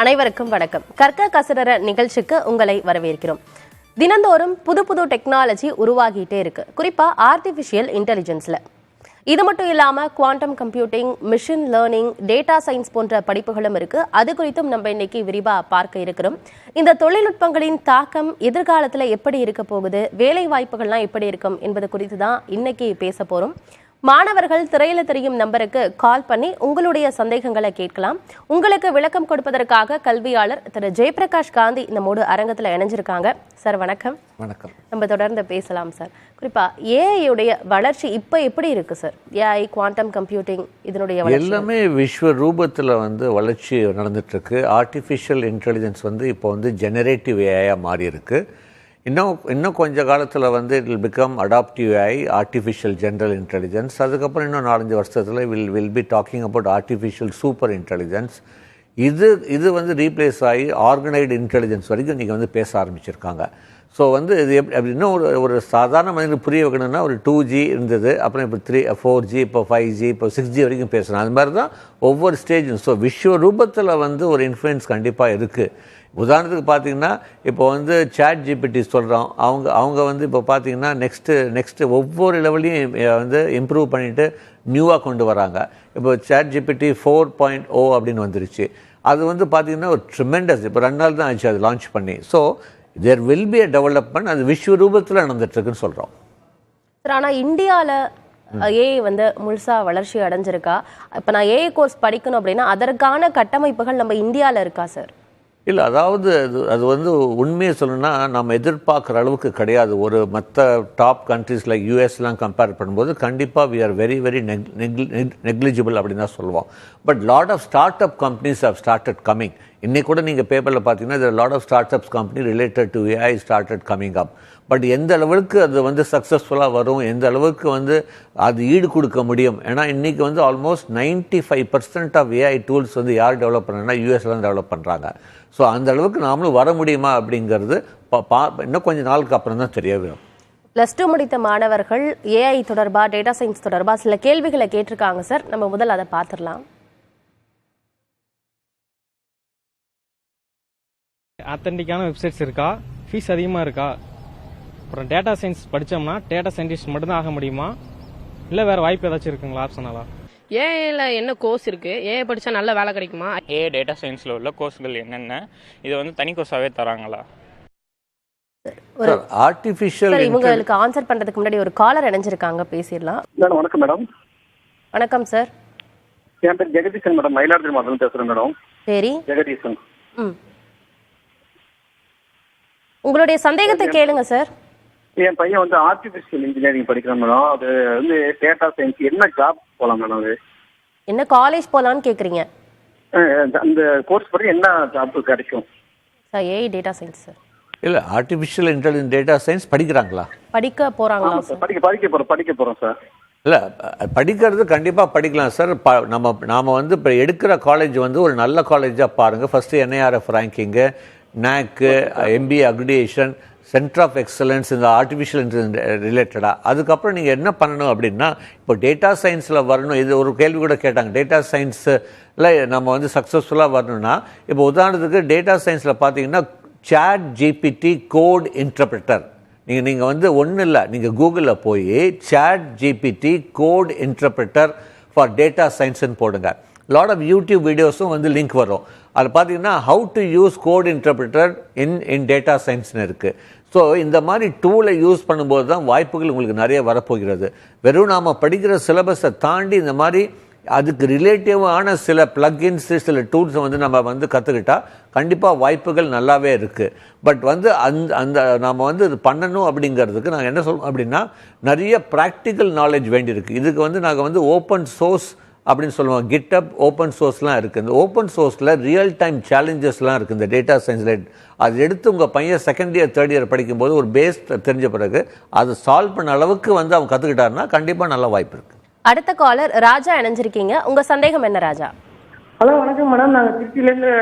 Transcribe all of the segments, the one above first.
அனைவருக்கும் வணக்கம். கற்க கசடற நிகழ்ச்சிக்கு உங்களை வரவேற்கிறோம். தினந்தோறும் புது புது டெக்னாலஜி உருவாகிட்டே இருக்கு, குறிப்பா ஆர்டிஃபிஷியல் இன்டெலிஜென்ஸ்ல. இது மட்டும் இல்லாம quantum computing, machine learning, data science போன்ற படிப்புகளும் இருக்கு. அது குறித்தும் நம்ம இன்னைக்கு விரிவா பார்க்க இருக்கிறோம். இந்த தொழில்நுட்பங்களின் தாக்கம் எதிர்காலத்துல எப்படி இருக்க போகுது, வேலை வாய்ப்புகள்லாம் எப்படி இருக்கும் என்பது குறித்து தான் இன்னைக்கு பேச போறோம். மாணவர்கள் திரையில தெரியும் நம்பருக்கு கால் பண்ணி உங்களுடைய சந்தேகங்களை கேட்கலாம். உங்களுக்கு விளக்கம் கொடுப்பதற்காக கல்வியாளர் திரு ஜெயபிரகாஷ் காந்தி நம்மோடு அரங்கத்தில் இணைஞ்சிருக்காங்க. சார் வணக்கம். வணக்கம். நம்ம தொடர்ந்து பேசலாம் சார். குறிப்பா ஏஐயுடைய வளர்ச்சி இப்ப எப்படி இருக்கு சார்? ஏஐ, குவாண்டம் கம்ப்யூட்டிங், இதனுடைய எல்லாமே விஸ்வ ரூபத்தில் வளர்ச்சி நடந்துட்டு இருக்கு. ஆர்டிஃபிஷியல் இன்டெலிஜென்ஸ் இப்போ ஜெனரேட்டிவ் ஏஐயா மாறி இருக்கு. இன்னும் கொஞ்ச காலத்தில் it will become adaptive AI, artificial general intelligence. அதுக்கப்புறம் இன்னும் 4-5 வருஷத்தில் will be talking about artificial super intelligence. இது ரீப்ளேஸ் ஆகி ஆர்கனைஸ்டு இன்டெலிஜென்ஸ் வரைக்கும் நீங்கள் பேச ஆரம்பிச்சிருக்காங்க. ஸோ இது இன்னும் ஒரு சாதாரண மனிதனுக்கு புரிய வைக்கணும்னா ஒரு 2G இருந்தது, அப்புறம் இப்போ 4G, இப்போ 5G, இப்போ 6G வரைக்கும் பேசணும். அது மாதிரி தான் ஒவ்வொரு ஸ்டேஜும். ஸோ விஸ்வ ரூபத்தில் ஒரு இன்ஃப்ளூயன்ஸ் கண்டிப்பாக இருக்குது. உதாரணத்துக்கு பார்த்தீங்கன்னா இப்போ சாட் ஜிபிடி சொல்கிறோம். அவங்க இப்போ பார்த்தீங்கன்னா நெக்ஸ்ட்டு ஒவ்வொரு லெவலையும் இம்ப்ரூவ் பண்ணிவிட்டு நியூவாக கொண்டு வராங்க. இப்போ சாட் ஜிபிடி 4.0 அப்படின்னு வந்துருச்சு. அது பார்த்தீங்கன்னா ஒரு ட்ரிமெண்டஸ். இப்போ 2 நாள் தான் ஆச்சு அது லான்ச் பண்ணி. So there will be a development. அது விஸ்வ ரூபத்தில் நடந்துட்டுருக்குன்னு சொல்கிறோம். சார், ஆனால் இந்தியாவில் ஏஐ முழுசா வளர்ச்சி அடைஞ்சிருக்கா? இப்போ நான் ஏஐ கோர்ஸ் படிக்கணும் அப்படின்னா அதற்கான கட்டமைப்புகள் நம்ம இந்தியாவில் இருக்கா சார்? இல்லை, அதாவது அது உண்மையை சொல்லணும்னா நம்ம எதிர்பார்க்குற அளவுக்கு கிடையாது. ஒரு மற்ற டாப் கண்ட்ரிஸ் லைக் யூஎஸ்லாம் கம்பேர் பண்ணும்போது கண்டிப்பாக we are very very negligible அப்படின்னு தான் சொல்லுவோம். But lot of startup companies have started coming. இன்னைக்கு கூட நீங்கள் பேப்பரில் பார்த்தீங்கன்னா there are lot of startups company related to AI started coming up. But எந்த அளவுக்கு அது சக்ஸஸ்ஃபுல்லாக வரும், எந்த அளவுக்கு அது ஈடு கொடுக்க முடியும்? ஏன்னா இன்றைக்கி ஆல்மோஸ்ட் 95% ஆஃப் ஏஐ டூல்ஸ் யார் டெவலப் பண்ணுறா, யூஎஸ்லாம் டெவலப் பண்ணுறாங்க. ஸோ அந்த அளவுக்கு நாமளும் வர முடியுமா அப்படிங்கிறது இன்னும் கொஞ்சம் நாளுக்கு அப்புறம் தான் தெரிய வரும். +2 முடித்த மாணவர்கள் ஏஐ தொடர்பாக, டேட்டா சயின்ஸ் தொடர்பாக சில கேள்விகளை கேட்டிருக்காங்க சார். நம்ம முதல்ல அதை பார்த்துடலாம். ஆத்தென்டிக்கான வெப்சைட்ஸ் இருக்கா? ஃபீஸ் அதிகமாக இருக்கா? அப்புறம் டேட்டா சயின்ஸ் படித்தோம்னா டேட்டா சயின்டிஸ்ட் மட்டும்தான் ஆக முடியுமா, இல்லை வேறு வாய்ப்பு ஏதாச்சும் இருக்குங்களா ஆப்ஷனாலா? ஏஐல என்ன கோர்ஸ் இருக்கு? ஏஐ படிச்சா நல்ல வேலை கிடைக்குமா? ஏஐ டேட்டா சயின்ஸ்ல உள்ள கோர்ஸ்கள் என்னென்ன? இது தனி கோர்ஸாவே தராங்களா? ஆர்டிஃபிஷியல் இவங்களுக்கு ஆன்சர் பண்றதுக்கு முன்னாடி ஒரு காலர் இணைஞ்சிருக்காங்க, பேசிடலாம். வணக்கம் மேடம். வணக்கம் சார். என் பேர் ஜெகதீசன் மேடம், மயிலாடுதுறை மாவட்டம் பேசுறேன் மேடம். சரி ஜெகதீசன். உங்களுடைய சந்தேகத்தை கேளுங்க சார். என் பையன் ஆர்டிபிஷியல் இன்ஜினியரிங் படிக்கிறான் மேடம். அது டேட்டா சயின்ஸ் என்ன ஜாப் போலாம் மேடம்? அது என்ன காலேஜ் போலான்னு கேக்குறீங்க? அந்த கோர்ஸ் படி என்ன ஜாப் கிடைக்கும் sir? AI data science sir. இல்லை, ஆர்டிஃபிஷியல் இன்டெலிஜென்ஸ் டேட்டா சயின்ஸ் படிக்கிறாங்களா? படிக்க போறாங்களா? படிக்க போறோம் சார். இல்லை, படிக்கிறது கண்டிப்பாக படிக்கலாம் சார். நாம இப்போ எடுக்கிற காலேஜ் ஒரு நல்ல காலேஜாக பாருங்கள். First NIRF ranking, NAAC, MBA accreditation, centre of excellence, இந்த ஆர்டிஃபிஷியல் இன்டெலிஜென்ஸ் ரிலேட்டடாக. அதுக்கப்புறம் நீங்கள் என்ன பண்ணணும் அப்படின்னா, இப்போ டேட்டா சயின்ஸில் வரணும். இது ஒரு கேள்வி கூட கேட்டாங்க, டேட்டா சயின்ஸில் நம்ம சக்ஸஸ்ஃபுல்லாக வரணும்னா. இப்போ உதாரணத்துக்கு டேட்டா சயின்ஸில் பார்த்தீங்கன்னா சாட் ஜிபிடி கோட் இன்டர்பிரட்டர். நீங்கள் ஒன்றும் இல்லை, நீங்கள் கூகுளில் போய் chat GPT code interpreter for data சயின்ஸ்ன்னு போடுங்க. லாட் ஆஃப் யூடியூப் வீடியோஸும் லிங்க் வரும். அதில் பார்த்தீங்கன்னா how to use code interpreter in data சயின்ஸ்னு இருக்குது. ஸோ இந்த மாதிரி டூலை யூஸ் பண்ணும்போது தான் வாய்ப்புகள் உங்களுக்கு நிறைய வரப்போகிறது. வெறும் நாம் படிக்கிற சிலபஸை தாண்டி இந்த மாதிரி அதுக்கு ரிலேட்டிவான சில பிளக்இன்ஸு, சில டூல்ஸை நம்ம கற்றுக்கிட்டா கண்டிப்பாக வாய்ப்புகள் நல்லாவே இருக்குது. பட் அந்த நாம் இது பண்ணணும் அப்படிங்கிறதுக்கு நாங்கள் என்ன சொல்லுவோம் அப்படின்னா, நிறைய ப்ராக்டிக்கல் நாலேஜ் வேண்டியிருக்கு. இதுக்கு நாங்கள் ஓப்பன் சோர்ஸ் அப்படின்னு சொல்லுவோம். கிட்டப் ஓப்பன் சோர்ஸ்லாம் இருக்குது. இந்த ஓப்பன் சோர்ஸில் ரியல் டைம் சேலஞ்சஸ்லாம் இருக்குது இந்த டேட்டா சயின்ஸில். அது எடுத்து உங்கள் பையன் 2nd இயர் 3rd இயர் படிக்கும்போது ஒரு பேஸ் தெரிஞ்ச பிறகு அதை சால்வ் பண்ண அளவுக்கு அவன் கற்றுக்கிட்டாருன்னா கண்டிப்பாக நல்ல வாய்ப்பு இருக்குது. அடுத்த காலர் ராஜா இணைஞ்சிருக்கீங்க. உங்கள் சந்தேகம் என்ன ராஜா? ஹலோ, வணக்கம் மேடம். நாங்கள் திருச்சியிலேருந்து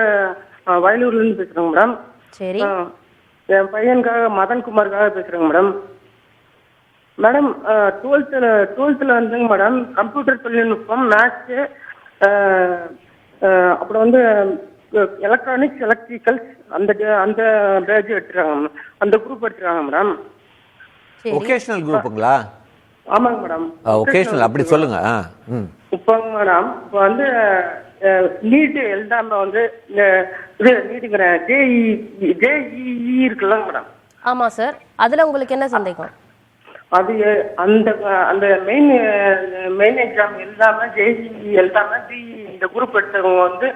வயலூர்லேருந்து பேசுகிறோங்க மேடம். சரி, என் பையனுக்காக மதன்குமாருக்காக பேசுகிறேங்க madam. Madam, 12th madam computer தொழில்நுட்பம், மேத்ஸு, அப்புறம் எலக்ட்ரானிக்ஸ் எலக்ட்ரிக்கல்ஸ் அந்த அந்த பேட்ச் எடுத்துருக்காங்க, அந்த குரூப் எடுத்துருக்காங்க மேடம். ஒகேஷனல் குரூப்புங்களா? ஆமாங்க மேடம். ஒகேஷனல் அப்படி சொல்லுங்க. இப்போ மேடம் இப்போ வந்து நீட்டு எழுதாம வந்து இது நீட்டுங்கிற ஜேஇஇ இருக்குல்ல மேடம். ஆமா சார், அதுல உங்களுக்கு என்ன சந்தேகம்? அது அந்த அந்த மெயின் எக்ஸாம் எழுதாம ஜேஇஇ எழுதாம பிஇ இந்த குரூப் எடுத்தவங்க வந்து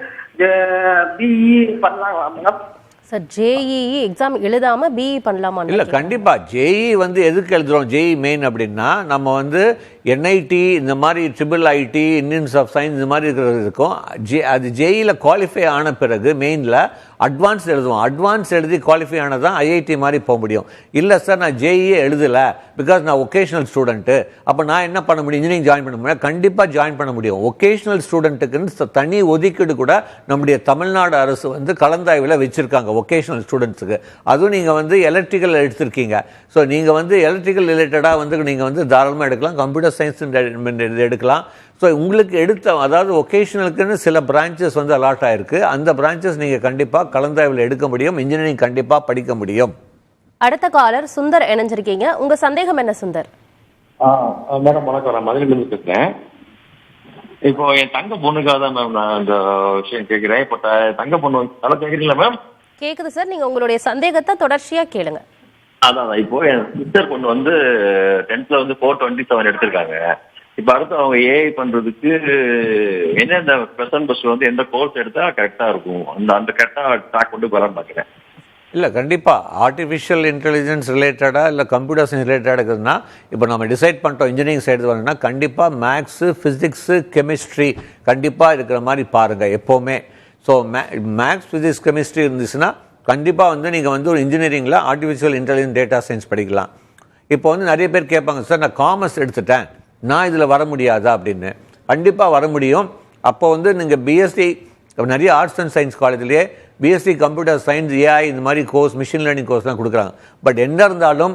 பிஇ பண்ணலாங்களா மேடம்? சார், ஜேஇஇ எக்ஸாம் எழுதாம பிஇ பண்ணலாமா? இல்லை, கண்டிப்பாக ஜேஇ வந்து எதுக்கு எழுதுகிறோம்? ஜேஇ மெயின் அப்படின்னா நம்ம வந்து என்ஐடி இந்த மாதிரி triple IT Indians of science இந்த மாதிரி இருக்கிறது இருக்கும். அது ஜேஇயில் குவாலிஃபை ஆன பிறகு மெயினில் அட்வான்ஸ் எழுதுவோம். அட்வான்ஸ் எழுதி குவாலிஃபை ஆனால் தான் ஐஐடி மாதிரி போக முடியும். இல்லை சார், நான் ஜேஇயே எழுதலை பிகாஸ் நான் ஒகேஷ்னல் ஸ்டூடெண்ட்டு, அப்போ நான் என்ன பண்ண முடியும்? இன்ஜினியரிங் ஜாயின் பண்ண முடியும்? கண்டிப்பாக ஜாயின் பண்ண முடியும். ஒகேஷ்னல் ஸ்டூடெண்ட்டுக்குன்னு தனி ஒதுக்கீடு கூட நம்முடைய தமிழ்நாடு அரசு வந்து கலந்தாய்வில் வச்சுருக்காங்க ஒகேஷ்னல் ஸ்டூடெண்ட்ஸுக்கு. அதுவும் நீங்கள் வந்து எலக்ட்ரிக்கல் எடுத்திருக்கீங்க, ஸோ நீங்கள் வந்து எலக்ட்ரிக்கல் ரிலேட்டடாக வந்து நீங்கள் வந்து தாராளமாக எடுக்கலாம். கம்ப்யூட்டர் சயின்ஸ் எடுக்கலாம். ஸோ உங்களுக்கு அதாவது ஒகேஷனலுக்குன்னு சில பிரான்ச்சஸ் வந்து அலாட் ஆயிருக்கு. அந்த பிரான்ச்சஸ் நீங்கள் கண்டிப்பாக கலந்தாய்வில் எடுக்க முடியும். இன்ஜினியரிங் கண்டிப்பாக படிக்க முடியும். அடுத்த காலர் சுந்தர் இணைஞ்சிருக்கீங்க. உங்க சந்தேகம் என்ன சுந்தர்? மேடம் வணக்கம், நான் மதுரையிலிருந்து பேசுறேன். இப்போ என் தங்க பொண்ணுக்காக தான் மேம் நான் இந்த விஷயம் கேட்கிறேன். இப்போ தங்க பொண்ணு நல்லா கேட்குறீங்களா மேம்? கேக்குது சார், நீங்க உங்களுடைய சந்தேகத்தை தொடர்ச்சியா கேளுங்க. அதான் இப்போ என் சிஸ்டர் பொண்ணு வந்து 10th வந்து 427 எடுத்திருக்காங்க. இப்போ அடுத்து அவங்க ஏஐ பண்றதுக்கு எந்தெந்த ப்ளஸ் பஸ்ல வந்து எந்த கோர்ஸ் எடுத்தா கரெக்டா இருக்கும், அந்த கரெக்டா ட்ராக் கொண்டு வரலான்னு பார்க்குறேன். இல்லை, கண்டிப்பாக ஆர்டிஃபிஷியல் இன்டெலிஜென்ஸ் ரிலேட்டடாக இல்லை கம்ப்யூட்டர் சயின்ஸ் ரிலேட்டடாக இருக்குதுன்னா இப்போ நம்ம டிசைட் பண்ணிட்டோம் இன்ஜினியரிங் சைடு வரணும்னா கண்டிப்பாக மேக்ஸு, ஃபிசிக்ஸு, கெமிஸ்ட்ரி கண்டிப்பாக இருக்கிற மாதிரி பாருங்கள் எப்போவுமே. ஸோ மேக்ஸ், ஃபிசிக்ஸ், கெமிஸ்ட்ரி இருந்துச்சுன்னா கண்டிப்பாக வந்து நீங்கள் வந்து ஒரு இன்ஜினியரிங்கில் ஆர்டிஃபிஷியல் இன்டெலிஜென்ஸ் டேட்டா சயின்ஸ் படிக்கலாம். இப்போ வந்து நிறைய பேர் கேட்பாங்க, சார் நான் காமர்ஸ் எடுத்துட்டேன், நான் இதில் வர முடியாதா அப்படின்னு. கண்டிப்பாக வர முடியும். அப்போ வந்து நீங்கள் பிஎஸ்சி நிறைய ஆர்ட்ஸ் அண்ட் சயின்ஸ் காலேஜ்லேயே பிஎஸ்சி கம்ப்யூட்டர் சயின்ஸ், ஏஐ இந்த மாதிரி கோர்ஸ், மிஷின் லேர்னிங் கோர்ஸ்லாம் கொடுக்குறாங்க. பட் என்ன இருந்தாலும்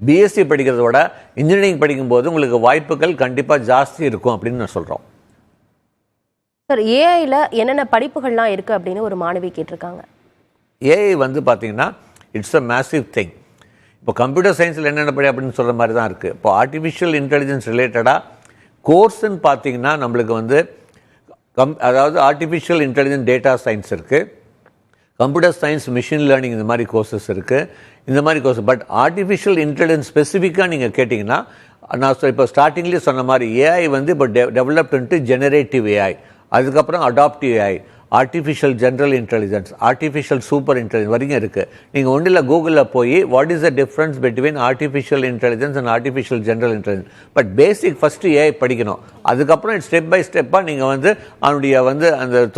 பிஎஸ்சி படிக்கிறத விட இன்ஜினியரிங் படிக்கும்போது உங்களுக்கு வாய்ப்புகள் கண்டிப்பாக ஜாஸ்தி இருக்கும் அப்படின்னு நான் சொல்கிறோம். சார், ஏஐல என்னென்ன படிப்புகள்லாம் இருக்குது அப்படின்னு ஒரு மாணவி கேட்டிருக்காங்க. ஏஐ வந்து பார்த்தீங்கன்னா இட்ஸ் அ மேசிவ் திங். இப்போ கம்ப்யூட்டர் சயின்ஸில் என்னென்ன படி அப்படின்னு சொல்கிற மாதிரி தான் இருக்குது. இப்போ ஆர்டிஃபிஷியல் இன்டெலிஜென்ஸ் ரிலேட்டடாக கோர்ஸ்ன்னு பார்த்தீங்கன்னா நம்மளுக்கு வந்து அதாவது ஆர்டிஃபிஷியல் இன்டெலிஜென்ஸ் டேட்டா சயின்ஸ் இருக்குது, கம்ப்யூட்டர் சயின்ஸ், மிஷின் லேர்னிங் இந்த மாதிரி கோர்சஸ் இருக்குது. இந்த மாதிரி கோர்ஸ் பட் ஆர்டிஃபிஷியல் இன்டெலிஜென்ஸ் ஸ்பெசிஃபிக்காக நீங்கள் கேட்டிங்கன்னா நான் இப்போ ஸ்டார்டிங்லேயே சொன்ன மாதிரி ஏஐ வந்து இப்போ டெவலப்டு ஜெனரேட்டிவ் ஏஐ, அதுக்கப்புறம் adaptive AI, artificial general intelligence, artificial super intelligence வரைக்கும் இருக்குது. நீங்கள் ஒன்றும் இல்லை, கூகுளில் போய் what is the difference between artificial intelligence and artificial general intelligence. But basic first AI படிக்கணும். அதுக்கப்புறம் ஸ்டெப் பை ஸ்டெப்பாக நீங்கள் வந்து அவனுடைய வந்து அந்த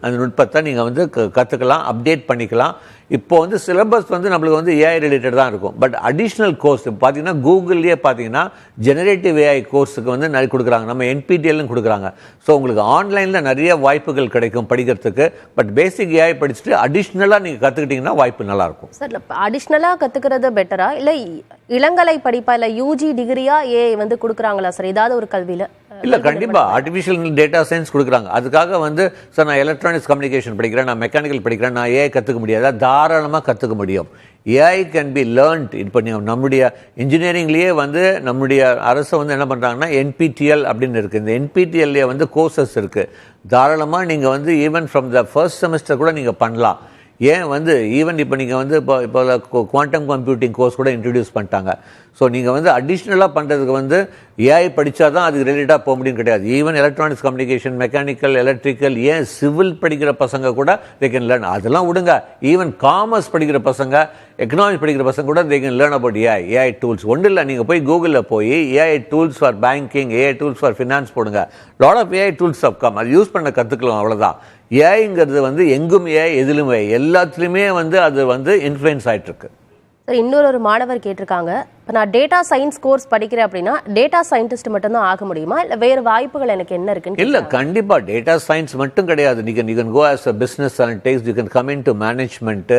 அந்த நுட்பத்தை நீங்கள் வந்து கற்றுக்கலாம், அப்டேட் பண்ணிக்கலாம். இப்போ வந்து சிலபஸ் வந்து நம்மளுக்கு வந்து ஏஐ ரிலேட்டட் தான் இருக்கும். பட் அடிஷ்னல் கோர்ஸ் பார்த்தீங்கன்னா கூகுள்லேயே பார்த்தீங்கன்னா ஜெனரேட்டிவ் ஏஐ கோர்ஸுக்கு வந்து நிறைய கொடுக்குறாங்க, நம்ம என்பிடிஎல்னு கொடுக்குறாங்க. ஸோ உங்களுக்கு ஆன்லைனில் நிறைய வாய்ப்புகள் கிடைக்கும் படிக்கிறதுக்கு. பட் பேசிக் ஏஐ படிச்சுட்டு அடிஷ்னலாக நீங்கள் கற்றுக்கிட்டிங்கன்னா வாய்ப்பு நல்லாயிருக்கும். சார், அடிஷ்னலாக கற்றுக்கிறது பெட்டரா இல்லை இளங்கலை படிப்பா இல்லை யூஜி டிகிரியா ஏஐ வந்து கொடுக்குறாங்களா சார் ஏதாவது ஒரு கல்வியில்? இல்லை, கண்டிப்பாக ஆர்டிஃபிஷியல் டேட்டா சயின்ஸ் கொடுக்குறாங்க. அதுக்காக வந்து சார் நான் எலக்ட்ரானிக்ஸ் கம்யூனிகேஷன் படிக்கிறேன், நான் மெக்கானிக்கல் படிக்கிறேன், நான் ஏஐ கற்றுக்க முடியாது, தாராளமாக கற்றுக்க முடியும். AI can be learned. இப்போ நம்முடைய இன்ஜினியரிங்லேயே வந்து நம்முடைய அரசு வந்து என்ன பண்ணுறாங்கன்னா என்பிடிஎல் அப்படின்னு இருக்குது. இந்த என்பிடிஎல்லையே வந்து கோர்சஸ் இருக்குது. தாராளமாக நீங்கள் வந்து even from the first semester கூட நீங்கள் பண்ணலாம். ஏன் வந்து ஈவன் இப்போ நீங்கள் வந்து இப்போ குவாண்டம் கம்ப்யூட்டிங் கோர்ஸ் கூட இன்ட்ரடியூஸ் பண்ணிட்டாங்க. ஸோ நீங்கள் வந்து அடிஷ்னலாக பண்ணுறதுக்கு வந்து ஏஐ படித்தா தான் அதுக்கு ரிலேட்டாக போக முடியும் கிடையாது. Even electronics communication, mechanical, electrical, ஏன் சிவில் படிக்கிற பசங்க கூட தே கேன் லேர்ன். அதெல்லாம் விடுங்க, ஈவன் காமர்ஸ் படிக்கிற பசங்க, எக்கனாமிக்ஸ் படிக்கிற பசங்க கூட they can learn about AI tools. ஒன்றும் இல்லை, நீங்கள் போய் கூகுளில் போய் AI tools for banking, AI tools for finance போடுங்க. Lot of AI tools of come, அது யூஸ் பண்ண கற்றுக்கலாம், அவ்வளோதான். ஏஐங்கிறது வந்து எங்கும் ஏஐ, எதிலும் ஏஐ, எல்லாத்துலேயுமே வந்து அது வந்து இன்ஃப்ளூயன்ஸ் ஆகிட்டுருக்கு. சார், இன்னொரு மாணவர் கேட்டிருக்காங்க, இப்போ நான் டேட்டா சயின்ஸ் கோர்ஸ் படிக்கிறேன் அப்படின்னா டேட்டா சயின்டிஸ்ட் மட்டும்தான் ஆக முடியுமா இல்லை வேறு வாய்ப்புகள் எனக்கு என்ன இருக்குன்னு இல்ல கண்டிப்பா டேட்டா சயின்ஸ் மட்டும் கிடையாது. நீங்க go as a business analytics, you can come in to management.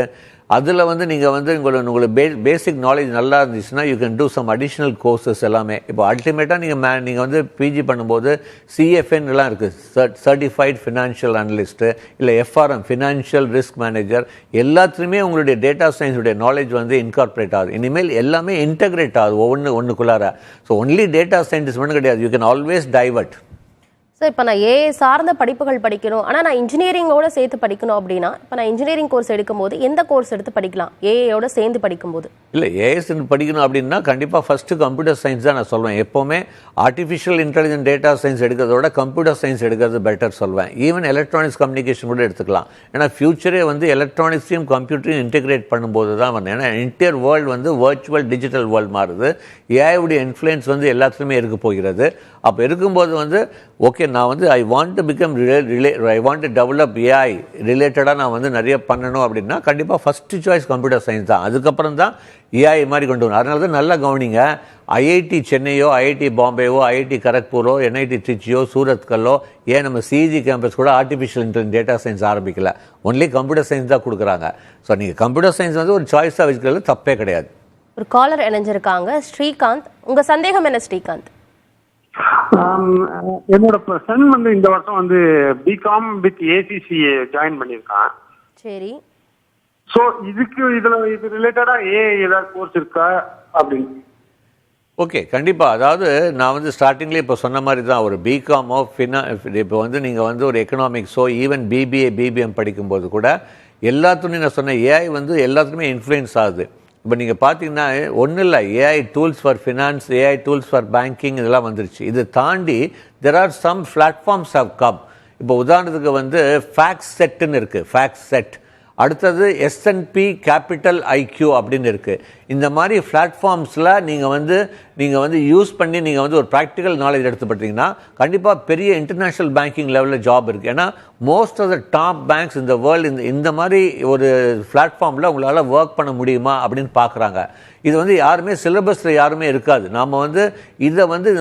அதில் வந்து நீங்கள் வந்து உங்களுக்கு பேசிக் நாலேஜ் நல்லா இருந்துச்சுன்னா you can do some additional courses எல்லாமே. இப்போ அல்டிமேட்டாக நீங்கள் வந்து பிஜி பண்ணும்போது சிஎஃப்என் எல்லாம் இருக்குது, சர்டிஃபைட் ஃபினான்ஷியல் அனலிஸ்ட்டு, இல்லை எஃப்ஆர்எம் ஃபினான்ஷியல் ரிஸ்க் மேனேஜர், எல்லாத்துலேயுமே உங்களுடைய டேட்டா சயின்ஸுடைய நாலேஜ் வந்து இன்கார்பரேட் ஆகுது. இனிமேல் எல்லாமே இன்டகிரேட் ஆகுது ஒன்றுக்குள்ளார. ஸோ ஒன்லி டேட்டா சயின்டிஸ்ட் மட்டும் கிடையாது, you can always divert. Sir இப்போ நான் ஏஐ சார்ந்த படிப்புகள் படிக்கணும், ஆனால் நான் இன்ஜினியரிங்கோட சேர்த்து படிக்கணும் அப்படின்னா இப்போ நான் இன்ஜினியரிங் கோர்ஸ் எடுக்கும்போது எந்த கோர்ஸ் எடுத்து படிக்கலாம் ஏஐயோட சேர்ந்து படிக்கும்போது? இல்லை ஏஎஸ் படிக்கணும் அப்படின்னா கண்டிப்பாக ஃபஸ்ட்டு கம்ப்யூட்டர் சயின்ஸ் தான் நான் சொல்வேன். எப்போவுமே ஆர்டிஃபிஷியல் இன்டெலிஜென்ட் டேட்டா சயின்ஸ் எடுக்கிறதோட கம்ப்யூட்டர் சயின்ஸ் எடுக்கிறது பெட்டர் சொல்வேன். ஈவன் எலக்ட்ரானிக்ஸ் கம்யூனிகேஷன் கூட எடுத்துக்கலாம். ஏன்னா ஃபியூச்சரே வந்து எலக்ட்ரானிக்ஸையும் கம்ப்யூட்டரையும் இன்டெகிரேட் பண்ணும்போது தான் வந்து, ஏன்னா என்டையர் வேர்ல்டு வந்து வர்ச்சுவல் டிஜிட்டல் வேர்ல்டு மாறுது. ஏஐவுடைய இன்ஃப்ளூயன்ஸ் வந்து எல்லாத்துலேயுமே இருக்க போகிறது. அப்போ இருக்கும்போது வந்து ஓகே நான் வந்து I want to become I want to develop AI ரிலேட்டடாக நான் வந்து நிறைய பண்ணணும் அப்படின்னா கண்டிப்பாக ஃபஸ்ட்டு சாய்ஸ் கம்ப்யூட்டர் சயின்ஸ் தான். அதுக்கப்புறம் தான் ஏஐ மாதிரி கொண்டு வரணும். அதனால தான் நல்லா கவனிங்க, ஐஐடி சென்னையோ, ஐஐடி பாம்பேவோ, ஐஐடி கரக்பூரோ, என்ஐடி திருச்சியோ, சூரத்கல்லோ, ஏன் நம்ம சிஜி கேம்பஸ் கூட ஆர்டிஃபிஷியல் இன்டெலிஜென்ஸ் டேட்டா சயின்ஸ் ஆரம்பிக்கல, ஒன்லி கம்ப்யூட்டர் சயின்ஸ் தான் கொடுக்குறாங்க. ஸோ நீங்கள் கம்ப்யூட்டர் சயின்ஸ் வந்து ஒரு சாய்ஸாக வச்சுக்கிறது தப்பே கிடையாது. ஒரு காலர் இணைஞ்சிருக்காங்க, ஸ்ரீகாந்த். உங்கள் சந்தேகம் என்ன ஸ்ரீகாந்த்? என்னோட சன் வந்து இந்த வருஷம் வந்து பிகாம் வித் ஏசிசிஏ ஜாயின் பண்ணியிருக்கான். சரி. ஸோ இது ரிலேட்டடா ஏஐ ஏதாவது கோர்ஸ் இருக்கா அப்படின்னு? ஓகே கண்டிப்பாக. அதாவது நான் வந்து ஸ்டார்டிங்லேயே இப்போ சொன்ன மாதிரி தான் ஒரு பிகாமோ இப்போ வந்து நீங்கள் வந்து ஒரு எக்கனாமிக்ஸோ ஈவன் பிபிஏ பிபிஎம் படிக்கும்போது கூட எல்லாத்துலேயும் நான் சொன்ன ஏஐ வந்து எல்லாத்துக்குமே இன்ஃப்ளூயன்ஸ் ஆகுது. இப்போ நீங்கள் பார்த்தீங்கன்னா ஒன்றும் இல்லை, AI tools for finance, AI tools for banking இதெல்லாம் வந்துருச்சு. இது தாண்டி there are some platforms have come. இப்போ உதாரணத்துக்கு வந்து ஃபேக்ஸ் செட்டுன்னு இருக்குது, ஃபேக்ஸ் செட். அடுத்தது எஸ்என்பி கேபிட்டல் ஐக்யூ அப்படின்னு இருக்குது. இந்த மாதிரி பிளாட்ஃபார்ம்ஸில் நீங்கள் வந்து யூஸ் பண்ணி நீங்கள் வந்து ஒரு ப்ராக்டிக்கல் நாலேஜ் எடுத்து பார்த்தீங்கன்னா கண்டிப்பாக பெரிய இன்டர்நேஷ்னல் பேங்கிங் லெவலில் ஜாப் இருக்குது. ஏன்னா most of the top banks இந்த வேர்ல்டு இந்த மாதிரி ஒரு பிளாட்ஃபார்மில் உங்களால் ஒர்க் பண்ண முடியுமா அப்படின்னு பார்க்குறாங்க. இது வந்து யாருமே சிலபஸில் யாருமே இருக்காது. நாம் வந்து இதை வந்து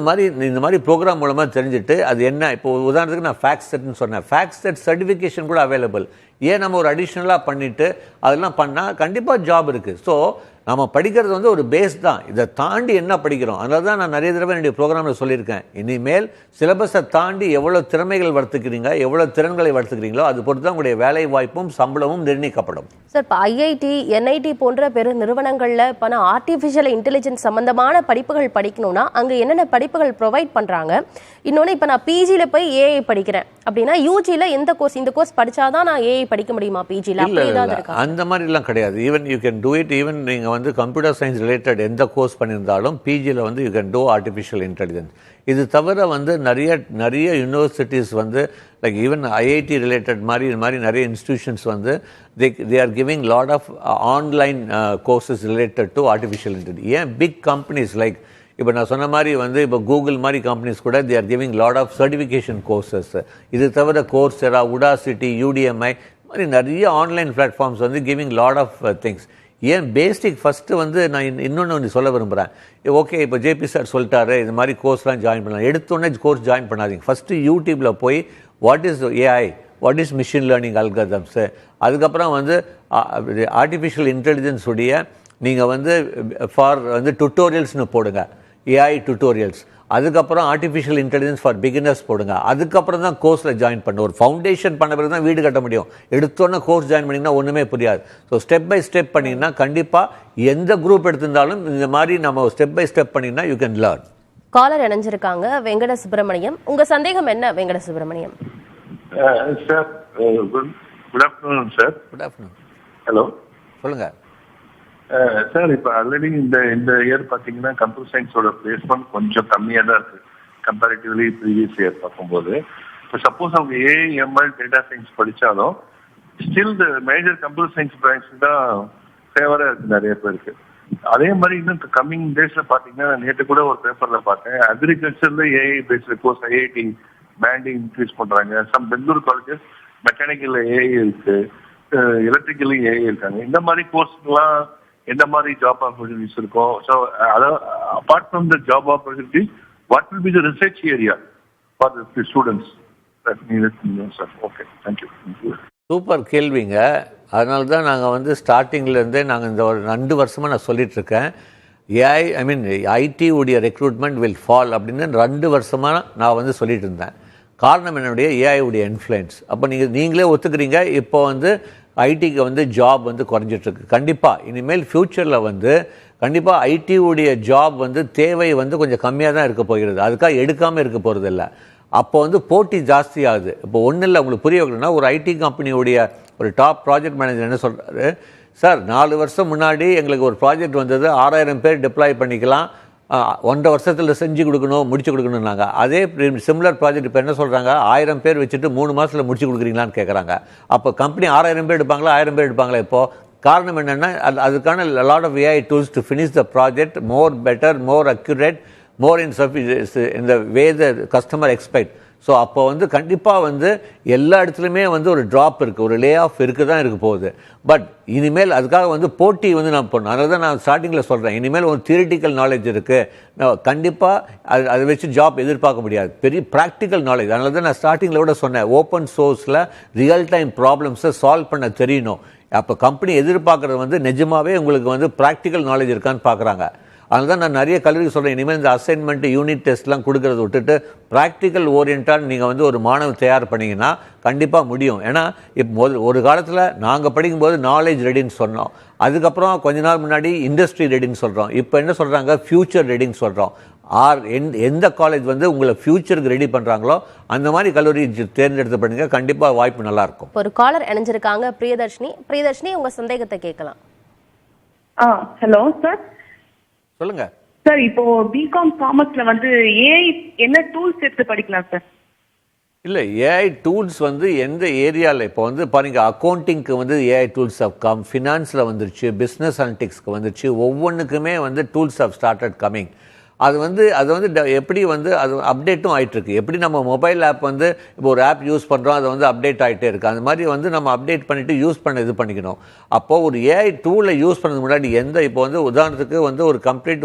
இந்த மாதிரி ப்ரோக்ராம் மூலமாக தெரிஞ்சுட்டு அது என்ன, இப்போ உதாரணத்துக்கு நான் ஃபேக்ஸ் செட்னு சொன்னேன், ஃபேக்ஸ் செட் சர்டிஃபிகேஷன் கூட அவைலபிள். ஏன் நம்ம ஒரு அடிஷ்னலாக பண்ணிவிட்டு அதெல்லாம் பண்ணால் கண்டிப்பாக ஜாப் இருக்குது. ஸோ நம்ம படிக்கிறது வந்து ஒரு பேஸ் தான், இதை தாண்டி என்ன படிக்கிறோம். அதனால தான் நான் நிறைய தடவை என்னுடைய ப்ரோக்ராமில் சொல்லியிருக்கேன், இனிமேல் சிலபஸை தாண்டி எவ்வளோ திறமைகள் வளர்த்துக்கிறீங்க, எவ்வளோ திறன்களை வளர்த்துக்கிறீங்களோ அது பொறுத்து தான் உங்களுடைய வேலை வாய்ப்பும் சம்பளமும் நிர்ணயிக்கப்படும். சார் இப்போ ஐஐடி என்ஐடி போன்ற பெரு நிறுவனங்களில் இப்போ நான் ஆர்டிஃபிஷியல் இன்டெலிஜென்ஸ் சம்மந்தமான படிப்புகள் படிக்கணும்னா அங்கே என்னென்ன படிப்புகள் ப்ரொவைட் பண்ணுறாங்க? இன்னொன்று இப்போ நான் பிஜியில் போய் ஏஐ படிக்கிறேன் அப்படின்னா யூஜியில் இந்த கோர்ஸ் படித்தாதான் நான் ஏஐ படிக்க முடியுமா பிஜியில்? அப்படி ஏதாவது இருக்கா? அந்த மாதிரிலாம் கிடையாது. Even you can do it. Even நீங்கள் வந்து கம்ப்யூட்டர் சயின்ஸ் ரிலேட்டட் எந்த கோர்ஸ் பண்ணியிருந்தாலும் பிஜியில் வந்து you can two artificial intelligence. இது தவிர வந்து நிறைய யூனிவர்சிட்டிஸ் வந்து லைக் ஈவன் ஐஐடி ரிலேட்டட் மாதிரி நிறைய இன்ஸ்டிடியூஷன்ஸ் வந்து they are giving lot of online courses related to artificial intelligence. ஏன் பிக் கம்பெனிஸ் லைக் இப்போ நான் சொன்ன மாதிரி வந்து இப்போ கூகுள் மாதிரி கம்பெனிஸ் கூட they are giving lot of certification courses. இது தவிர கோர்செரா, உடாசிட்டி, யூடிஎம்ஐ மாதிரி நிறைய ஆன்லைன் பிளாட்ஃபார்ம்ஸ் வந்து கிவிங் லாட் ஆஃப் திங்ஸ். ஏன் பேசிக் ஃபஸ்ட்டு வந்து நான் இன்னொன்று சொல்ல விரும்புகிறேன். ஓகே இப்போ ஜேபி சார் சொல்லிட்டாரு இது மாதிரி கோர்ஸ்லாம் ஜாயின் பண்ணலாம், எடுத்தோடனே கோர்ஸ் ஜாயின் பண்ணாதீங்க. ஃபஸ்ட்டு யூடியூப்பில் போய் what is AI, what is machine learning algorithms, அதுக்கப்புறம் வந்து ஆர்டிஃபிஷியல் இன்டெலிஜென்ஸ் உடைய நீங்கள் வந்து ஃபார் வந்து டுட்டோரியல்ஸ்னு போடுங்க, ஏஐ டுட்டோரியல்ஸ். அதுக்கப்புறம் ஆர்டிஃபிஷியல் இன்டெலிஜென்ஸ் ஃபார் பிகினர்ஸ் போடுங்க. அதுக்கப்புறம் தான் கோர்ஸில் ஜாயின் பண்ண, ஒரு ஃபவுண்டேஷன் பண்ண பிறகு தான் வீடு கட்ட முடியும். எடுத்தோன்னே கோர்ஸ் ஜாயின் பண்ணிங்கன்னா ஒன்றுமே புரியாது. ஸோ ஸ்டெப் பை ஸ்டெப் பண்ணிங்கன்னா கண்டிப்பாக எந்த குரூப் எடுத்திருந்தாலும் இந்த மாதிரி நம்ம ஸ்டெப் பை ஸ்டெப் பண்ணிங்கன்னா யூ கேன் லேர்ன். காலர் இணைஞ்சிருக்காங்க, வெங்கட சுப்பிரமணியம். உங்கள் சந்தேகம் என்ன Venkata Subramaniam? Sir good afternoon sir. Good afternoon. Hello சொல்லுங்கள் சார். இப்போ ஆல்ரெடி இந்த இயர் பார்த்தீங்கன்னா கம்ப்யூட்டர் சயின்ஸோட பிளேஸ்மெண்ட் கொஞ்சம் கம்மியாக தான் இருக்கு கம்பேரிட்டிவ்லி ப்ரீவியஸ் இயர் பார்க்கும்போது. இப்போ சப்போஸ் அவங்க ஏஎம்எல் டேட்டா சயின்ஸ் படித்தாலும் still the major computer science branch தான் ஃபேவராக இருக்குது நிறைய பேருக்கு. அதே மாதிரி இன்னும் கம்மிங் டேஸில் பார்த்தீங்கன்னா நேற்று கூட ஒரு பேப்பரில் பார்த்தேன், அக்ரிகல்ச்சரில் AI based course IIT funding increase பண்ணுறாங்க. Some Bangalore colleges mechanical AI இருக்கு, எலக்ட்ரிக்கல் ஏஐ இருக்காங்க. இந்த மாதிரி கோர்ஸ்லாம் எந்த மாதிரி ஜாப் ஆப்பர்ச்சுனிட்டிஸ் இருக்கும். ஸோ அதாவது apart from the job opportunity, what will be the research area for the students? Sir, okay, thank you. Super கேள்விங்க. அதனால தான் நாங்கள் வந்து ஸ்டார்டிங்லேருந்தே நாங்கள் இந்த ஒரு 2 வருஷமாக நான் சொல்லிட்டு இருக்கேன், ஏஐ ஐடி உடைய ரெக்ரூட்மெண்ட் வில் ஃபால் அப்படின்னு 2 வருஷமாக நான் வந்து சொல்லிட்டு இருந்தேன். காரணம் என்னுடைய ஏஐ உடைய இன்ஃப்ளூயன்ஸ். அப்போ நீங்களே ஒத்துக்கிறீங்க, இப்போ வந்து ஐடிக்கு வந்து ஜாப் வந்து குறைஞ்சிட்ருக்கு. கண்டிப்பாக இனிமேல் ஃப்யூச்சரில் வந்து கண்டிப்பாக ஐடி உடைய ஜாப் வந்து தேவை வந்து கொஞ்சம் கம்மியாக தான் இருக்க போகிறது. அதுக்காக எடுக்காமல் இருக்க போகிறது இல்லை. அப்போ வந்து போட்டி ஜாஸ்தி ஆகுது. இப்போ ஒன்றும் இல்லை, உங்களுக்கு புரிய வைக்கணும்னா, ஒரு ஐடி கம்பெனியுடைய ஒரு டாப் ப்ராஜெக்ட் மேனேஜர் என்ன சொல்கிறாரு, சார் 4 வருஷம் முன்னாடி எங்களுக்கு ஒரு ப்ராஜெக்ட் வந்தது, 6000 பேர் டிப்ளாய் பண்ணிக்கலாம், 1.5 வருஷத்தில் செஞ்சு கொடுக்கணும், முடிச்சு கொடுக்கணும்னாங்க. அதே சிமிலர் ப்ராஜெக்ட் இப்போ என்ன சொல்கிறாங்க, 1000 பேர் வச்சுட்டு 3 மாதத்தில் முடிச்சு கொடுக்குறீங்களான்னு கேட்குறாங்க. அப்போ கம்பெனி 6000 பேர் எடுப்பாங்களா, 1000 பேர் எடுப்பாங்களா? இப்போது காரணம் என்னென்னா, அதுக்கான lot of AI tools to finish the project more better, more accurate, more in the way the customer expect. So அப்போ வந்து கண்டிப்பாக வந்து எல்லா இடத்துலையுமே வந்து ஒரு ட்ராப் இருக்குது, ஒரு லே ஆஃப் இருக்குது தான் இருக்க போகுது. பட் இனிமேல் அதுக்காக வந்து போட்டி வந்து நான் பண்ணணும். அதனால தான் நான் ஸ்டார்டிங்கில் சொல்கிறேன், இனிமேல் ஒரு தியரிட்டிக்கல் நாலேஜ் இருக்குது, கண்டிப்பாக அதை வச்சு ஜாப் எதிர்பார்க்க முடியாது. பெரிய ப்ராக்டிக்கல் நாலேஜ். அதனால தான் நான் ஸ்டார்டிங்கில் கூட சொன்னேன், ஓப்பன் சோர்ஸில் ரியல் டைம் ப்ராப்ளம்ஸை சால்வ் பண்ண தெரியணும். அப்போ கம்பெனி எதிர்பார்க்குறது வந்து நிஜமாகவே உங்களுக்கு வந்து ப்ராக்டிக்கல் நாலேஜ் இருக்கான்னு பார்க்குறாங்க. அதனால தான் நான் நிறைய கல்விக்கு சொல்கிறேன், இனிமேல் இந்த அசைன்மெண்ட், யூனிட் டெஸ்ட்லாம் கொடுக்கறத விட்டுட்டு ப்ராக்டிக்கல் ஓரியன்டாக நீங்கள் வந்து ஒரு மாணவர் தயார் பண்ணிங்கன்னா கண்டிப்பாக முடியும். ஏன்னா இப்போ ஒரு காலத்தில் நாங்கள் படிக்கும்போது நாலேஜ் ரெடின்னு சொன்னோம், அதுக்கப்புறம் கொஞ்ச நாள் முன்னாடி இண்டஸ்ட்ரி ரெடின்னு சொல்கிறோம், இப்போ என்ன சொல்கிறாங்க, ஃப்யூச்சர் ரெடின்னு சொல்கிறோம். எந்த காலேஜ் வந்து உங்களை ஃப்யூச்சருக்கு ரெடி பண்ணுறாங்களோ அந்த மாதிரி கல்லூரி தேர்ந்தெடுத்து பண்ணுங்க, கண்டிப்பாக வாய்ப்பு நல்லாயிருக்கும். ஒரு காலர் இணைஞ்சிருக்காங்க, பிரியதர்ஷினி உங்கள் சந்தேகத்தை கேட்கலாம். Hello sir. சொல்லுங்க சார், இப்போ பிகாம் காமர்ஸ்ல வந்து ஏஐ என்ன டூல்ஸ் எடுத்து படிக்கலாம் சார்? இல்லை, ஏஐ டூல்ஸ் வந்து எந்த ஏரியாவில் இப்போ வந்து பாருங்க, அக்கௌண்டிங்க்கு வந்து ஏஐ டூல்ஸ் ஆஃப் கம், ஃபினான்ஸில் வந்துருச்சு, பிஸ்னஸ் அனலிட்டிக்ஸ்க்கு வந்துருச்சு, ஒவ்வொன்றுக்குமே வந்து டூல்ஸ் ஆஃப் ஸ்டார்டட் கம்மிங். அது வந்து எப்படி வந்து அது அப்டேட்டும் ஆகிட்டுருக்கு. எப்படி நம்ம மொபைல் ஆப் வந்து இப்போ ஒரு ஆப் யூஸ் பண்ணுறோம், அது வந்து அப்டேட் ஆகிட்டே இருக்குது. அந்த மாதிரி வந்து நம்ம அப்டேட் பண்ணிவிட்டு யூஸ் பண்ண இது பண்ணிக்கணும். அப்போது ஒரு ஏஐ டூலை யூஸ் பண்ணதுக்கு முன்னாடி இப்போ வந்து உதாரணத்துக்கு வந்து ஒரு கம்ப்ளீட்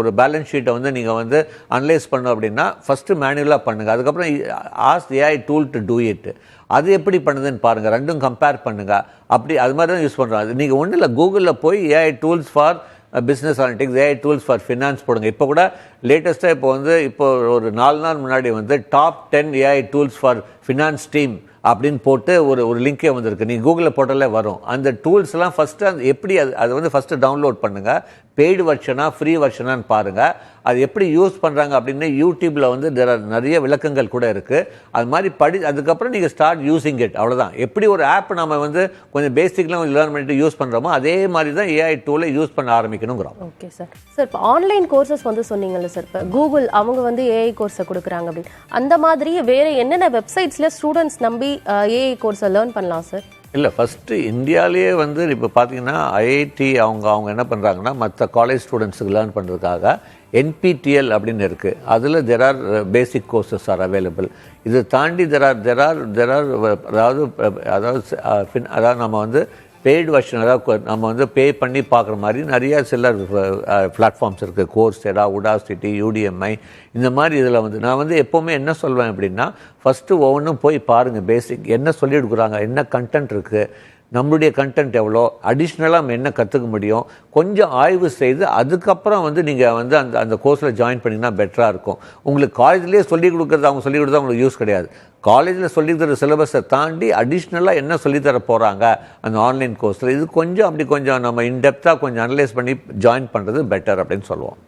ஒரு பேலன்ஸ் ஷீட்டை வந்து நீங்கள் வந்து அனலைஸ் பண்ணணும் அப்படின்னா ஃபஸ்ட்டு மேனுவலாக பண்ணுங்கள். அதுக்கப்புறம் ask AI tool to do it. அது எப்படி பண்ணுதுன்னு பாருங்கள், ரெண்டும் கம்பேர் பண்ணுங்கள். அப்படி அது மாதிரி தான் யூஸ் பண்ணுறோம். அது நீங்கள் ஒன்றும் இல்லை, கூகுளில் போய் AI tools for business analytics, AI tools for finance போடுங்க. இப்போ கூட லேட்டஸ்ட்டாக இப்போ ஒரு 4 நாள் முன்னாடி வந்து top 10 AI tools for finance team அப்படின்னு போட்டு ஒரு லிங்கே வந்திருக்கு. நீங்கள் கூகுளில் போட்டாலே வரும். அந்த டூல்ஸ்லாம் ஃபஸ்ட்டு எப்படி அது வந்து ஃபஸ்ட்டு டவுன்லோட் பண்ணுங்கள். பெய்டு வெர்ஷனா ஃப்ரீ வெர்ஷனான்னு பாருங்கள். அது எப்படி யூஸ் பண்ணுறாங்க அப்படின்னு யூடியூப்பில் வந்து நிறைய விளக்கங்கள் கூட இருக்குது. அது மாதிரி அதுக்கப்புறம் நீங்கள் ஸ்டார்ட் யூஸிங் இட். அவ்வளோதான். எப்படி ஒரு ஆப் நம்ம வந்து கொஞ்சம் பேசிக்லாம் கொஞ்சம் லேர்ன் பண்ணிட்டு யூஸ் பண்ணுறோமோ அதே மாதிரி தான் ஏஐ டூலை யூஸ் பண்ண ஆரம்பிக்கணுங்கிறோம். Okay sir. சார், இப்போ ஆன்லைன் கோர்சஸ் வந்து சொன்னீங்கல்ல சார், இப்போ கூகுள் அவங்க வந்து ஏஐ கோர்ஸை கொடுக்குறாங்க அப்படின்னு, அந்த மாதிரி வேறு என்னென்ன வெப்சைட்ஸில் ஸ்டூடெண்ட்ஸ் நம்பி ஏஐ கோர்ஸை லேர்ன் பண்ணலாம் சார்? இல்லை, ஃபஸ்ட்டு இந்தியாவிலேயே வந்து இப்போ பார்த்தீங்கன்னா ஐஐடி அவங்க என்ன பண்ணுறாங்கன்னா, மற்ற காலேஜ் ஸ்டூடெண்ட்ஸுக்கு லேர்ன் பண்ணுறதுக்காக NPTEL அப்படின்னு இருக்குது. அதில் there are basic courses are available. இதை தாண்டி there are அதாவது நம்ம வந்து பெய்டு வெர்ஷன், அதாவது நம்ம வந்து பே பண்ணி பார்க்குற மாதிரி நிறையா சில பிளாட்ஃபார்ம்ஸ் இருக்குது. கோர்செரா, உடாசிட்டி, UDMI, இந்த மாதிரி இதில் வந்து நான் வந்து எப்போவுமே என்ன சொல்வேன் அப்படின்னா, ஃபஸ்ட்டு ஒவ்வொன்றும் போய் பாருங்கள், பேசிக் என்ன சொல்லி கொடுக்குறாங்க, என்ன கண்டென்ட் இருக்குது, நம்மளுடைய கண்டென்ட் எவ்வளோ, அடிஷ்னலாக நம்ம என்ன கற்றுக்க முடியும், கொஞ்சம் ஆய்வு செய்து அதுக்கப்புறம் வந்து நீங்கள் வந்து அந்த கோர்ஸில் ஜாயின் பண்ணிங்கன்னா பெட்டராக இருக்கும். உங்களுக்கு காலேஜ்லேயே சொல்லிக் கொடுக்குறது, அவங்க சொல்லிக் கொடுத்தா உங்களுக்கு யூஸ் கிடையாது. காலேஜில் சொல்லித்தர சிலபஸை தாண்டி அடிஷ்னலாக என்ன சொல்லித்தர போகிறாங்க அந்த ஆன்லைன் கோர்ஸில், இது கொஞ்சம் நம்ம இன்டெப்த்தாக கொஞ்சம் அனலைஸ் பண்ணி ஜாயின் பண்ணுறது பெட்டர் அப்படின்னு சொல்லுவோம்.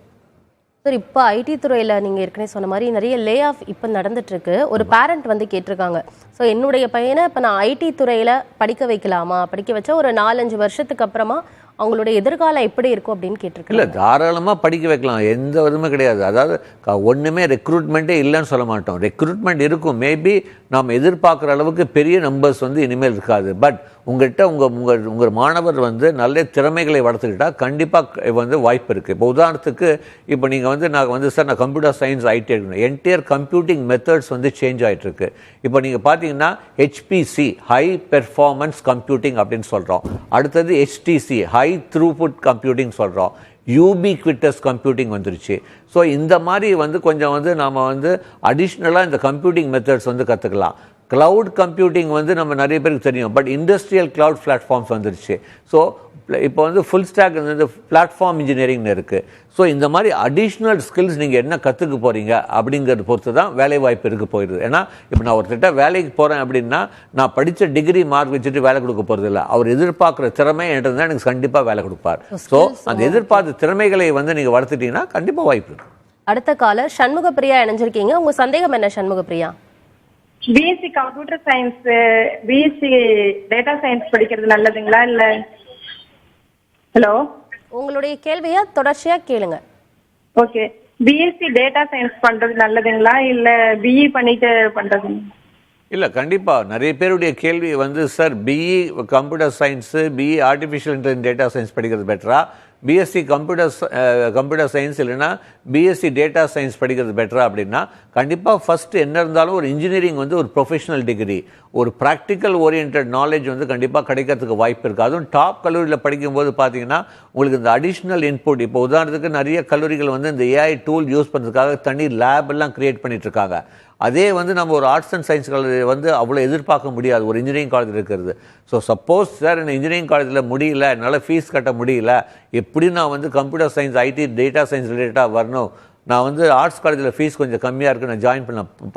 சார், இப்போ ஐடி துறையில் நீங்கள் ஏற்கனவே சொன்ன மாதிரி நிறைய லே ஆஃப் இப்போ நடந்துட்டுருக்கு. ஒரு பேரண்ட் வந்து கேட்டிருக்காங்க, ஸோ என்னுடைய பையனை இப்போ நான் ஐடி துறையில் படிக்க வைக்கலாமா, படிக்க வச்சா ஒரு 4-5 வருஷத்துக்கு அப்புறமா அவங்களோட எதிர்காலம் எப்படி இருக்கும் அப்படின்னு கேட்டிருக்கேன். இல்லை, தாராளமாக படிக்க வைக்கலாம், எந்த விதமும் கிடையாது. அதாவது ஒன்றுமே ரெக்ரூட்மெண்ட்டே இல்லைன்னு சொல்ல மாட்டோம். ரெக்ரூட்மெண்ட் இருக்கும், மேபி நாம் எதிர்பார்க்குற அளவுக்கு பெரிய நம்பர்ஸ் வந்து இனிமேல் இருக்காது. பட் உங்கள்கிட்ட உங்கள் மாணவர் வந்து நல்ல திறமைகளை வளர்த்துக்கிட்டா கண்டிப்பாக வந்து வாய்ப்பு இருக்குது. இப்போ உதாரணத்துக்கு இப்போ நீங்கள் வந்து சார் நான் கம்ப்யூட்டர் சயின்ஸ் ஐடி எடுக்கணும், என்டையர் கம்ப்யூட்டிங் மெத்தட்ஸ் வந்து சேஞ்ச் ஆகிட்டு இருக்கு. இப்போ நீங்கள் பார்த்தீங்கன்னா HPC ஹை பெர்ஃபார்மன்ஸ் கம்ப்யூட்டிங் அப்படின்னு சொல்கிறோம், அடுத்தது HTC ஹை த்ரூபுட் கம்ப்யூட்டிங் சொல்கிறோம், யூபிக்விட்டஸ் கம்ப்யூட்டிங் வந்துருச்சு. ஸோ இந்த மாதிரி வந்து கொஞ்சம் வந்து நாம் வந்து அடிஷ்னலாக இந்த கம்ப்யூட்டிங் மெத்தட்ஸ் வந்து கற்றுக்கலாம். கிளவுட் கம்ப்யூட்டிங் வந்து நம்ம நிறைய பேருக்கு தெரியும், பட் இண்டஸ்ட்ரியல் கிளவுட் பிளாட்ஃபார்ம்ஸ் வந்துருச்சு. ஸோ இப்போ வந்து ஃபுல் ஸ்டாக் வந்து பிளாட்ஃபார்ம் இன்ஜினியரிங்னு இருக்குது. ஸோ இந்த மாதிரி அடிஷ்னல் ஸ்கில்ஸ் நீங்கள் என்ன கற்றுக்க போகிறீங்க அப்படிங்கிறது பொறுத்து தான் வேலை வாய்ப்பு இருக்க போயிடுது. ஏன்னா இப்போ நான் ஒருத்தட்ட வேலைக்கு போகிறேன் அப்படின்னா நான் படித்த டிகிரி மார்க் வச்சுட்டு வேலை கொடுக்க போகிறது இல்லை. அவர் எதிர்பார்க்குற திறமை என்றது தான் எனக்கு கண்டிப்பாக வேலை கொடுப்பார். ஸோ அந்த எதிர்பார்த்த திறமைகளை வந்து நீங்கள் வளர்த்துட்டீங்கன்னா கண்டிப்பாக வாய்ப்பு இருக்கு. அடுத்த காலர் சண்முகப்பிரியா இணைஞ்சிருக்கீங்க. உங்கள் சந்தேகம் என்ன Shanmugapriya? BSc computer science, BSc data science படிக்கிறது நல்லதுங்களா இல்ல? ஹலோ, உங்களுடைய கேள்வியை தொடர்ச்சியா கேளுங்க. ஓகே, பிஎஸ்சி டேட்டா சயின்ஸ் பண்றது நல்லதுங்களா இல்ல பிஇ பண்ணிட்டு பண்றது? இல்லை, கண்டிப்பாக நிறைய பேருடைய கேள்வி வந்து sir BE computer science, BE artificial intelligence data science படிக்கிறது பெட்டரா, பிஎஸ்சி கம்ப்யூட்டர் சயின்ஸ் இல்லைன்னா பிஎஸ்சி டேட்டா சயின்ஸ் படிக்கிறது பெட்டரா அப்படின்னா கண்டிப்பாக ஃபஸ்ட்டு என்ன இருந்தாலும் ஒரு இன்ஜினியரிங் வந்து ஒரு ப்ரொஃபஷனல் டிகிரி, ஒரு ப்ராக்டிக்கல் ஓரியன்ட் நாலேஜ் வந்து கண்டிப்பாக கிடைக்கிறதுக்கு வாய்ப்பு இருக்குது. அதுவும் டாப் கல்லூரியில் படிக்கும்போது பார்த்தீங்கன்னா உங்களுக்கு இந்த அடிஷ்னல் இன்புட், இப்போ உதாரணத்துக்கு நிறைய கல்லூரிகள் வந்து இந்த ஏஐ டூல் யூஸ் பண்ணுறதுக்காக தனி லேப் எல்லாம் கிரியேட் பண்ணிட்டு இருக்காங்க. அதே வந்து நம்ம ஒரு ஆர்ட்ஸ் அண்ட் சயின்ஸ் காலேஜ் வந்து அவ்வளோ எதிர்பார்க்க முடியாது ஒரு இன்ஜினியரிங் காலேஜ் இருக்கிறது. ஸோ சப்போஸ் சார் என்ன இன்ஜினியரிங் காலேஜில் முடியல, என்னால் ஃபீஸ் கட்ட முடியல, எப்படி நான் வந்து computer science ID data science ரிலேட்டடாக வரணும், நான் வந்து ஆர்ட்ஸ் காலேஜில் ஃபீஸ் கொஞ்சம் கம்மியாக இருக்குது, நான் ஜாயின்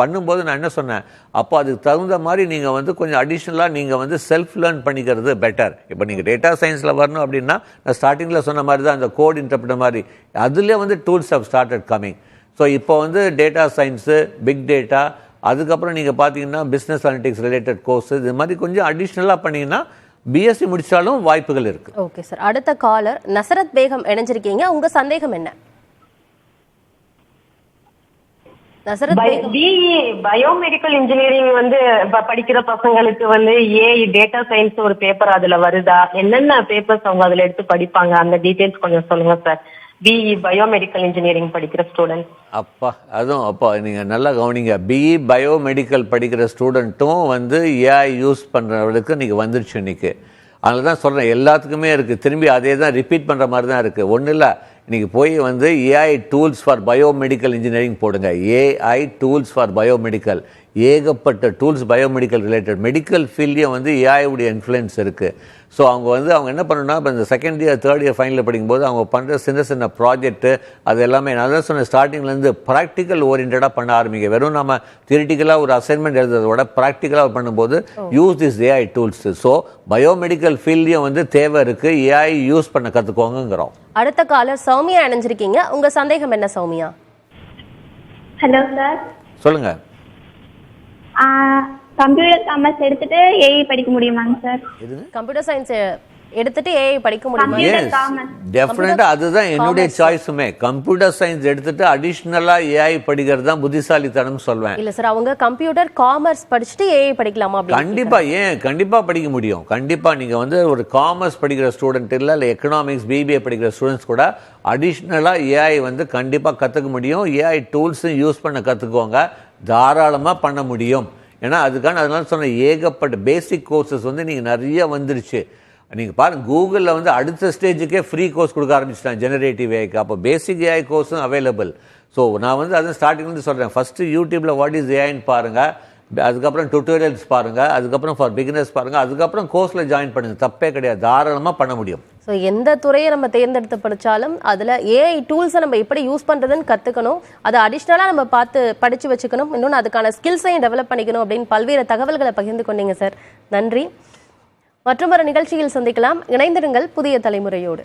பண்ணும்போது நான் என்ன சொன்னேன், அப்போ அதுக்கு தகுந்த மாதிரி நீங்கள் வந்து கொஞ்சம் அடிஷ்னலாக நீங்கள் வந்து செல்ஃப் லேர்ன் பண்ணிக்கிறது பெட்டர். இப்போ நீங்கள் டேட்டா சயின்ஸில் வரணும் அப்படின்னா நான் ஸ்டார்டிங்கில் சொன்ன மாதிரி தான் அந்த கோட் இன்டர்பிரட்டர் மாதிரி அதுலேயே வந்து tools have started coming. So இப்போ வந்து டேட்டா சயின்ஸு, பிக் டேட்டா, அதுக்கப்புறம் நீங்கள் பார்த்தீங்கன்னா பிஸ்னஸ் அனலிட்டிக்ஸ் ரிலேட்டட் கோர்ஸ், இது மாதிரி கொஞ்சம் அடிஷ்னலாக பண்ணிங்கன்னா பிஎஸ்சி முடிச்சாலும் வாய்ப்புகள் இருக்குது. Okay sir. அடுத்த காலர் நசரத் பேகம் இணைஞ்சிருக்கீங்க. உங்கள் சந்தேகம் என்ன? பிஇ பயோமெடிக்கல் இன்ஜினியரிங் வந்து படிக்கிற பசங்களுக்கு வந்து ஏஐ டேட்டா சயின்ஸ் ஒரு பேப்பர் அதுல வருதா, என்னென்ன பேப்பர்ஸ் அவங்க அதுல எடுத்து படிப்பாங்க, அந்த டீடைல்ஸ் கொஞ்சம் சொல்லுங்க சார். பிஇ பயோமெடிக்கல் இன்ஜினியரிங் படிக்கிற ஸ்டூடெண்ட். அப்பா நீங்கள் நல்லா கவனிங்க. பிஇ பயோமெடிக்கல் படிக்கிற ஸ்டூடெண்ட்டும் வந்து ஏஐ யூஸ் பண்ணுறவங்களுக்கு நீங்கள் வந்துருச்சு இன்னைக்கு. அதனால தான் சொல்கிறேன், எல்லாத்துக்குமே இருக்குது, திரும்பி அதே தான் ரிப்பீட் பண்ணுற மாதிரி தான் இருக்குது. ஒன்றும் இல்லை, இன்றைக்கி போய் வந்து AI tools for biomedical engineering போடுங்க. ஏஐ டூல்ஸ் ஃபார் பயோமெடிக்கல், ஏகப்பட்ட டூல்ஸ் பயோமெடிக்கல் ரிலேட்டட், மெடிக்கல் ஃபீல்ட்லேயும் வந்து ஏஐவுடைய இன்ஃப்ளூயன்ஸ் இருக்குது. ஸோ அவங்க என்ன பண்ணணும்னா, இப்போ இந்த செகண்ட் இயர் தேர்ட் இயர் ஃபைனலில் படிக்கும்போது அவங்க பண்ணுற சின்ன ப்ராஜெக்ட்டு அது எல்லாமே நான் தான் சொன்ன ஸ்டார்டிங்லேருந்து ப்ராக்டிக்கல் ஓரியன்டாக பண்ண ஆரம்பிங்க. வெறும் நம்ம தியரிட்டிக்கலாக ஒரு அசைன்மெண்ட் எழுதுறத விட ப்ராக்டிக்கலாக பண்ணும்போது use this AI tools. So biomedical ஃபீல்ட்லேயும் வந்து தேவை இருக்குது, ஏஐ யூஸ் பண்ண கற்றுக்கோங்கிறோம். அடுத்த காலர் சௌமியா இணைஞ்சிருக்கீங்க. உங்கள் சந்தேகம் என்ன சௌமியா? ஹலோ சார், சொல்லுங்க. கம்ப்யூட்டர் காமர்ஸ் எடுத்துட்டு ஏஐ படிக்க முடியுமாங்க சார்? கம்ப்யூட்டர் சயின்ஸ் எடுத்துட்டு ஏஐ படிக்க முடியுமா? டெஃபினட்டா அதுதான் என்னுடைய சாய்ஸுமே. கம்ப்யூட்டர் சயின்ஸ் எடுத்துட்டு அடிஷனலா ஏஐ படிக்கிறது தான் புத்திசாலித்தனம் சொல்வேன். இல்ல சார், அவங்க கம்ப்யூட்டர் காமர்ஸ் படிச்சுட்டு ஏஐ படிக்கலாமா? கண்டிப்பா படிக்க முடியும். கண்டிப்பா நீங்க வந்து ஒரு காமர்ஸ் படிக்கிற ஸ்டூடெண்ட் இல்ல எக்கனாமிக்ஸ் பிபிஏ படிக்கிற ஸ்டூடெண்ட்ஸ் கூட அடிஷனலா ஏஐ வந்து கண்டிப்பா கத்துக்க முடியும். ஏஐ டூல்ஸ் யூஸ் பண்ண கத்துக்கோங்க, தாராளமா பண்ண முடியும். ஏன்னா அதனால சொன்ன ஏகப்பட்ட பேசிக் கோர்சஸ் வந்து நீங்கள் நிறைய வந்துருச்சு. நீங்கள் பாருங்கள், கூகுளில் வந்து அடுத்த ஸ்டேஜுக்கே ஃப்ரீ கோர்ஸ் கொடுக்க ஆரம்பிச்சிட்டாங்க ஜெனரேட்டிவ் ஏஐக்கு. அப்போ பேசிக் ஏஐ கோர்ஸும் அவைலபிள். ஸோ நான் வந்து அதுவும் ஸ்டார்டிங்லேருந்து சொல்கிறேன், ஃபஸ்ட்டு யூடியூப்பில் வாட் இஸ் ஏஐன்னு பாருங்கள், அதுக்கப்புறம் டுட்டோரியல்ஸ் பாருங்கள், அதுக்கப்புறம் ஃபார் பிகினர்ஸ் பாருங்கள், அதுக்கப்புறம் கோர்ஸில் ஜாயின் பண்ணுங்கள். தப்பே கிடையாது, தாராளமாக பண்ண முடியும். ஸோ எந்த துறையை நம்ம தேர்ந்தெடுத்து படித்தாலும் அதில் ஏஐ டூல்ஸை நம்ம எப்படி யூஸ் பண்ணுறதுன்னு கற்றுக்கணும். அதை அடிஷ்னலாக நம்ம பார்த்து படித்து வச்சுக்கணும். இன்னொன்று அதுக்கான ஸ்கில்ஸையும் டெவலப் பண்ணிக்கணும் அப்படின்னு பல்வேறு தகவல்களை பகிர்ந்து கொண்டீங்க சார். நன்றி. மற்றொரு நிகழ்ச்சியில் சந்திக்கலாம். இணைந்திருங்கள் புதிய தலைமுறையோடு.